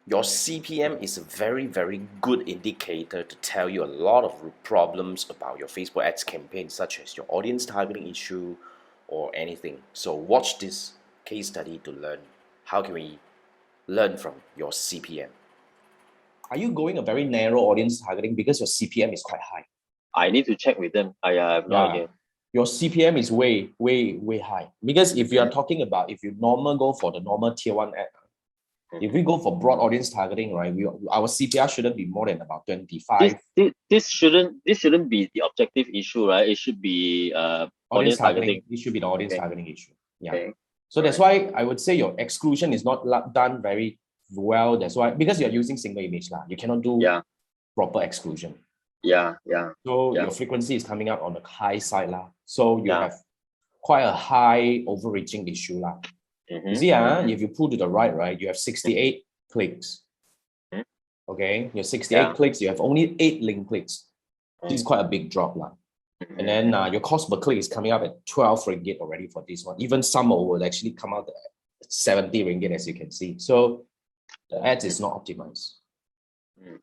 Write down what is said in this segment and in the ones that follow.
Your CPM is a very, very good indicator to tell you a lot of problems about your Facebook ads campaign, such as your audience targeting issue or anything. So watch this case study to learn how can we learn from your CPM. Are you going a very narrow audience targeting because your CPM is quite high? I need to check with them. I have no idea. Your CPM is way, way, way high. Because if you are talking about, if you go for the normal tier 1 ad, if we go for broad audience targeting, right, our CPR shouldn't be more than about 25. This shouldn't be the objective issue, right? It should be audience targeting. It should be the audience targeting issue. Yeah. Okay. So that's why I would say your exclusion is not done very well. That's why, because you're using single image, you cannot do proper exclusion. So your frequency is coming out on the high side. So you have quite a high overreaching issue. You see, if you pull to the right, you have 68 clicks. Okay, your 68 clicks, you have only 8 link clicks. This is quite a big drop. And then your cost per click is coming up at 12 ringgit already for this one. Even some will actually come out at 70 ringgit, as you can see. So the ads is not optimized.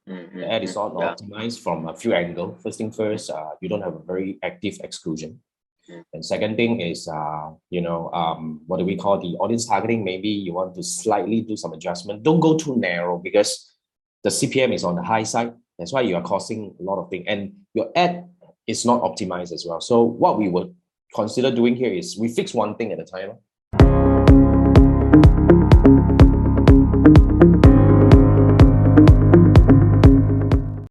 The ad is not optimized from a few angles. First thing first, you don't have a very active exclusion. And second thing is, what do we call the audience targeting? Maybe you want to slightly do some adjustment. Don't go too narrow because the CPM is on the high side. That's why you are costing a lot of things. And your ad is not optimized as well. So what we would consider doing here is we fix one thing at a time.